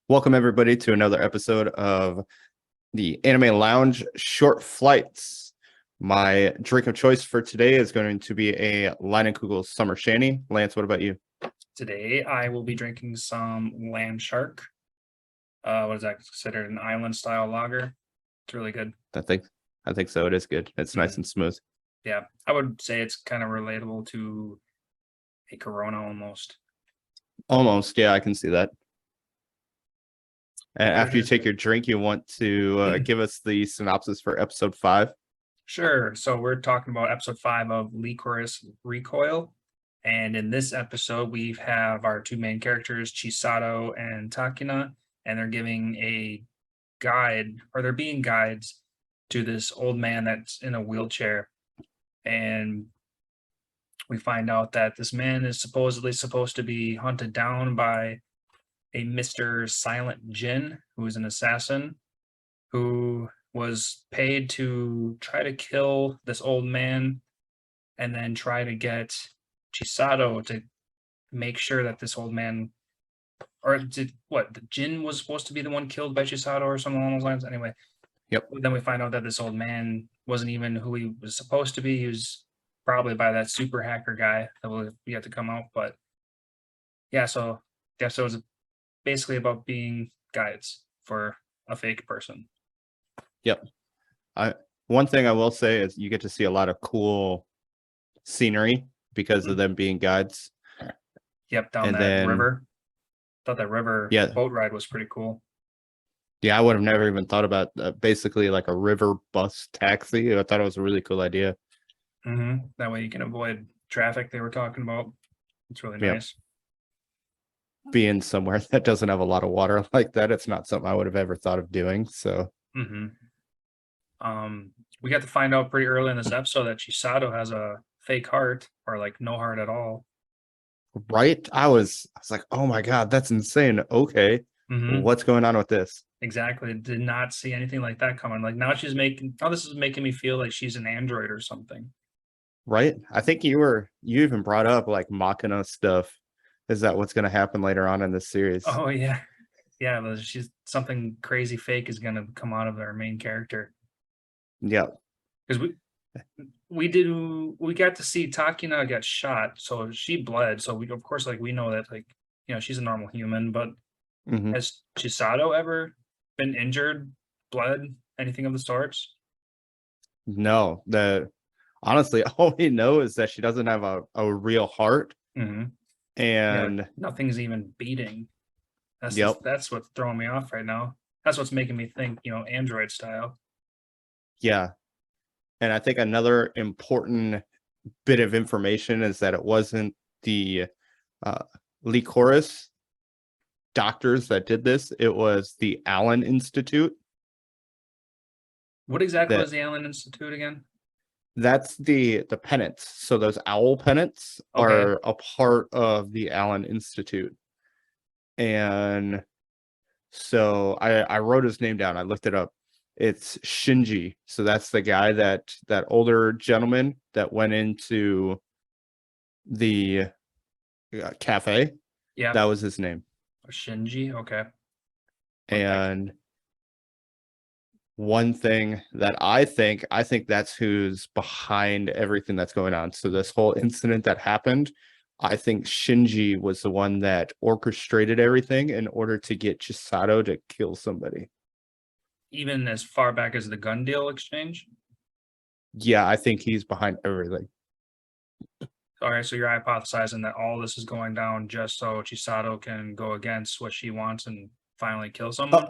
Welcome, everybody, to another episode of the Anime Lounge Short Flights. My drink of choice for today is going to be a Leinenkugel Summer Shandy. Lance, what about you? Today, I will be drinking some Land Shark. What is that considered? An island-style lager. It's really good. I think so. It is good. It's nice and smooth. Yeah, I would say it's kind of relatable to a Corona almost. Almost, yeah, I can see that. And But after it you is take good. your drink, you want to give us the synopsis for episode 5. Sure. So we're talking about episode 5 of Lycoris Recoil. And in this episode, we have our two main characters, Chisato and Takina, and they're giving a guide, or they're being guides to this old man that's in a wheelchair. And we find out that this man is supposedly supposed to be hunted down by a Mr. Silent Jin, who is an assassin, who was paid to try to kill this old man and then try to get Chisato to make sure that this old man, or did what, the Jin was supposed to be the one killed by Chisato or something along those lines. Anyway, Yep. then we find out that this old man wasn't even who he was supposed to be. He was probably by that super hacker guy that will yet to come out. But yeah, so the episode is basically about being guides for a fake person. Yep. One thing I will say is you get to see a lot of cool scenery because of them being guides. Yep, down And that then, river. Thought that river yeah, boat ride was pretty cool. Yeah, I would have never even thought about basically like a river bus taxi. I thought it was a really cool idea. That way you can avoid traffic they were talking about. It's really Yeah, nice. being somewhere that doesn't have a lot of water like that, it's not something I would have ever thought of doing. So, hmm we got to find out pretty early in this episode that Chisato has a fake heart, or like no heart at all. right, I was like, oh my god, that's insane. Okay, hmm what's going on with this? Exactly. Did not see anything like that coming. Like now this is making me feel like she's an android or something. Right? I think you even brought up like Machina stuff. Is that what's going to happen later on in this series? Oh yeah. Yeah, but she's something crazy fake is gonna come out of our main character. Yeah, Because we got to see Takina get shot, so she bled. So we of course like we know that like she's a normal human, but hmm has Chisato ever been injured, bled, anything of the sorts? no. The honestly, all we know is that she doesn't have a real heart, hmm Yeah, like and nothing's even beating. yep. That's what's throwing me off right now. That's what's making me think, Android style. Yeah. And I think another important bit of information is that it wasn't the uh, Lycoris doctors that did this. It was the Allen Institute. What exactly That was the Allen Institute again? that's the pennants. So those owl pennants Okay. are a part of the Allen Institute. And so I wrote his name down. I looked it up. It's Shinji. So that's the guy that older gentleman that went into the cafe. Yeah. That was his name. Shinji. Okay. And one thing that I think that's who's behind everything that's going on. So this whole incident that happened, I think Shinji was the one that orchestrated everything in order to get Chisato to kill somebody. Even as far back as the gun deal exchange. Yeah, I think he's behind everything. All right, so you're hypothesizing that all this is going down just so Chisato can go against what she wants and finally kill someone?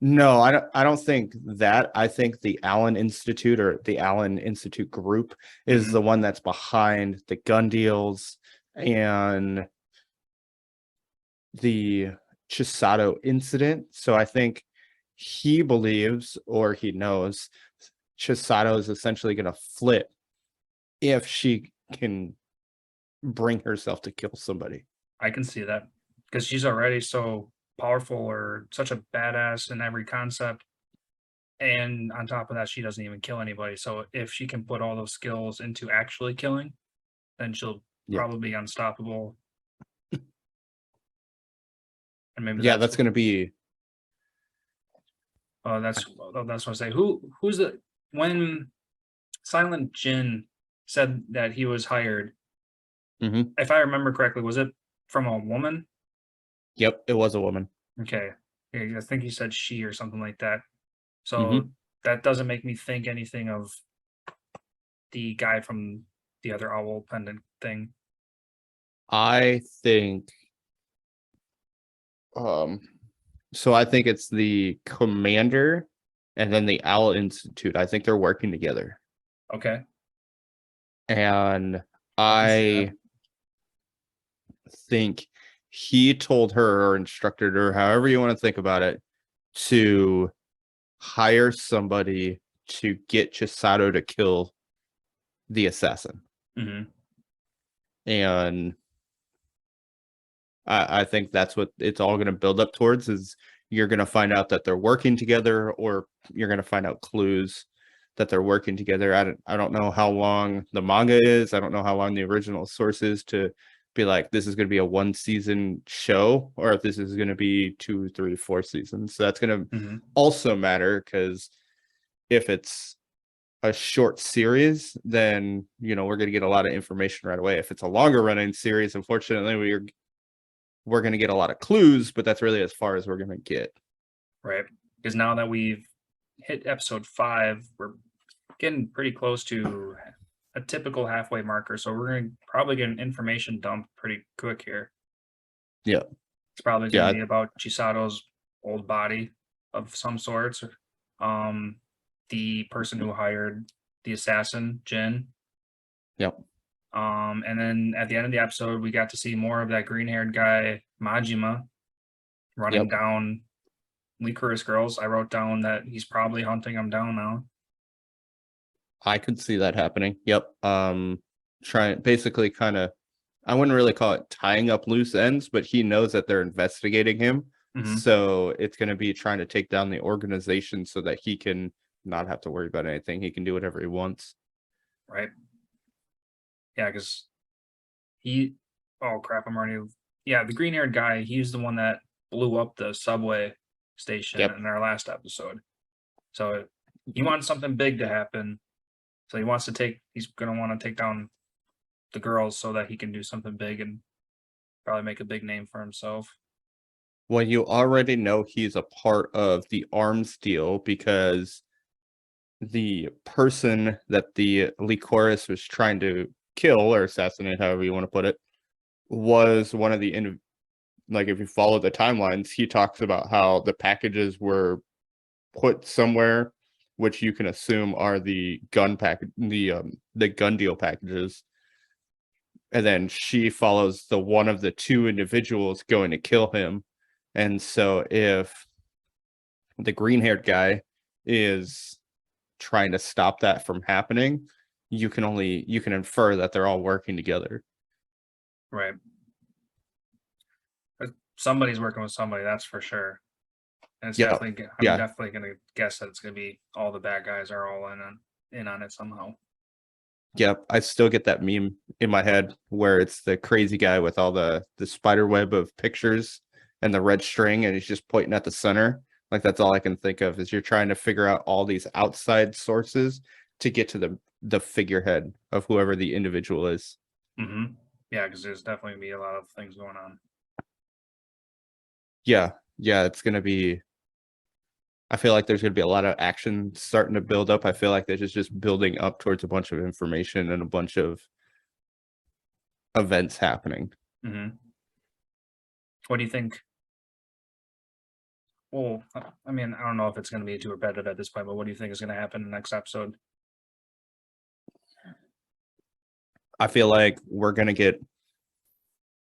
No, I don't think that. I think the Allen Institute or the Allen Institute group is the one that's behind the gun deals and the Chisato incident. So I think he believes or he knows Chisato is essentially going to flip if she can bring herself to kill somebody. I can see that because she's already so powerful or such a badass in every concept. And on top of that, she doesn't even kill anybody. So if she can put all those skills into actually killing, then she'll Yeah. probably be unstoppable. And maybe Yeah, that's gonna be. that's what I say. Who's the when Silent Jin said that he was hired, Mhm. if I remember correctly, was it from a woman? Yep, it was a woman. Okay. Yeah, I think he said she or something like that. So Mhm. that doesn't make me think anything of the guy from the other owl pendant thing. I think, um, so I think it's the commander and then the Owl Institute. I think they're working together. Okay. And I can see that. I think he told her or instructed her, however you want to think about it, to hire somebody to get Chisato to kill the assassin. Hmm. And I think that's what it's all going to build up towards is you're going to find out that they're working together, or you're going to find out clues that they're working together. I don't know how long the manga is. I don't know how long the original source is to be like, this is going to be a 1 season show, or if this is going to be 2, 3, 4 seasons. So that's going to Hmm. also matter, because if it's a short series, then we're going to get a lot of information right away. If it's a longer running series, unfortunately, we're going to get a lot of clues, but that's really as far as we're going to get. Right. Because now that we've hit episode 5, we're getting pretty close to a typical halfway marker. So we're going to probably get an information dump pretty quick here. Yeah. It's probably going to Yeah. be about Chisato's old body of some sorts. The person who hired the assassin, Jin. Yep. And then at the end of the episode, we got to see more of that green-haired guy, Majima, running Yep. down Lycoris girls. I wrote down that he's probably hunting them down now. I could see that happening. Yep. Trying basically kind of, I wouldn't really call it tying up loose ends, but he knows that they're investigating him. Hmm. So it's going to be trying to take down the organization so that he can not have to worry about anything. He can do whatever he wants. Right. Yeah, because he, oh crap, I'm already, yeah, the green haired guy, he's the one that blew up the subway station Yep. in our last episode. So he wants something big to happen. So he's going to want to take down the girls so that he can do something big and probably make a big name for himself. Well, you already know he's a part of the arms deal, because the person that the Lycoris was trying to kill or assassinate, however you want to put it, was one of the like, if you follow the timelines, he talks about how the packages were put somewhere, which you can assume are the gun package, the gun deal packages. And then she follows the one of the two individuals going to kill him. And so if the green-haired guy is trying to stop that from happening, you can infer that they're all working together. Right. But somebody's working with somebody, that's for sure. And it's Yeah. definitely, I'm Yeah. definitely going to guess that it's going to be all the bad guys are all in on it somehow. Yep, I still get that meme in my head where it's the crazy guy with all the spider web of pictures and the red string, and he's just pointing at the center. Like, that's all I can think of, is you're trying to figure out all these outside sources to get to the figurehead of whoever the individual is. Hmm. Yeah, because there's definitely going to be a lot of things going on. Yeah, it's gonna be. I feel like there's gonna be a lot of action starting to build up. I feel like this is just building up towards a bunch of information and a bunch of events happening. Hmm. What do you think? Well, I mean, I don't know if it's going to be too repetitive at this point, but what do you think is going to happen in the next episode? I feel like we're gonna get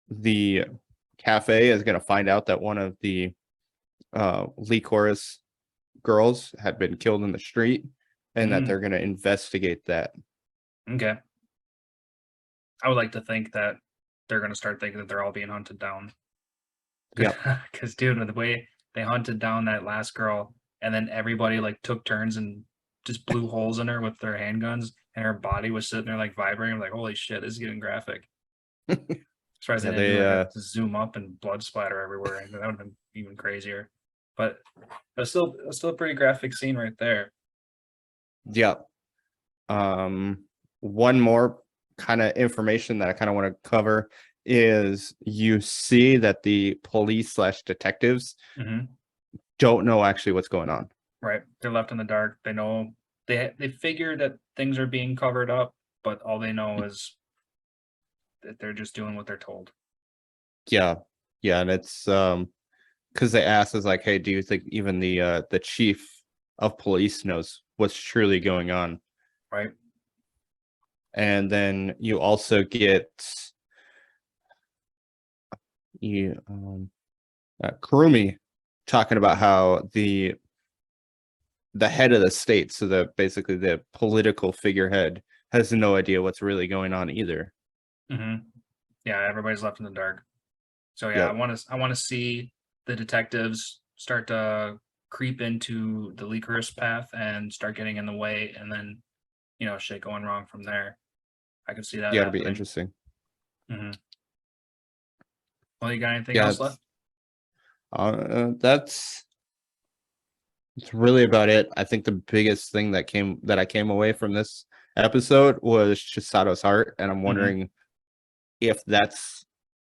the cafe is gonna find out that one of the Lycoris girls had been killed in the street, and that Mm, they're gonna investigate that. okay. I would like to think that they're going to start thinking that they're all being hunted down. Yep. Because, dude, with the way they hunted down that last girl, and then everybody like took turns and just blew holes in her with their handguns, and her body was sitting there like vibrating. I'm like, holy shit, this is getting graphic. Surprised they Yeah, didn't do they like a zoom up and blood splatter everywhere. And that would have been even crazier. But it's still a pretty graphic scene right there. yeah. One more kind of information that I kind of want to cover is you see that the police slash detectives Hmm. don't know actually what's going on. Right. They're left in the dark. They know they figure that things are being covered up, but all they know is that they're just doing what they're told. Yeah. Yeah, and it's because they asked is like, hey, do you think even the chief of police knows what's truly going on? Right. And then you also get you Kurumi talking about how the head of the state, so the basically the political figurehead, has no idea what's really going on either. Hmm. Yeah, everybody's left in the dark. So yeah, Yep. I want to see the detectives start to creep into the Lycoris path and start getting in the way, and then shit going wrong from there. I can see that Yeah, it'll be happening. interesting. Hmm. Well, you got anything Yeah, else left? that's really about it. I think the biggest thing that I came away from this episode was Chisato's heart, and I'm Hmm. wondering if that's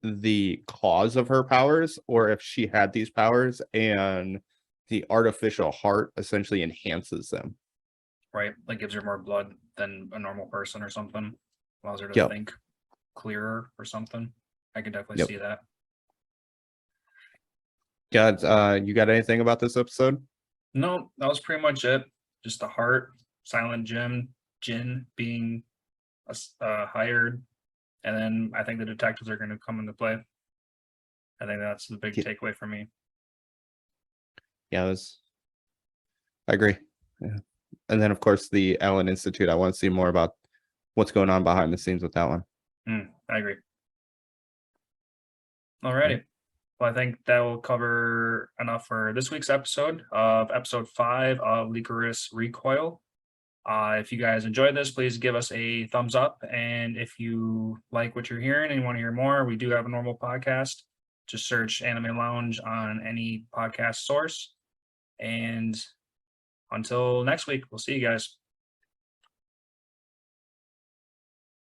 the cause of her powers or if she had these powers and the artificial heart essentially enhances them. Right, like gives her more blood than a normal person or something, allows her to Yep. think clearer or something. I can definitely Yep. see that. God, you got anything about this episode? No, that was pretty much it. Just the heart, Silent Jin being hired, and then I think the detectives are going to come into play. I think that's the big Yeah, takeaway for me. yeah, I agree. Yeah. And then of course the Allen Institute. I want to see more about what's going on behind the scenes with that one. I agree. All right. Alrighty. Well, I think that will cover enough for this week's episode of episode 5 of Lycoris Recoil. If you guys enjoyed this, please give us a thumbs up. And if you like what you're hearing and you want to hear more, we do have a normal podcast. Just search Anime Lounge on any podcast source. And until next week, we'll see you guys.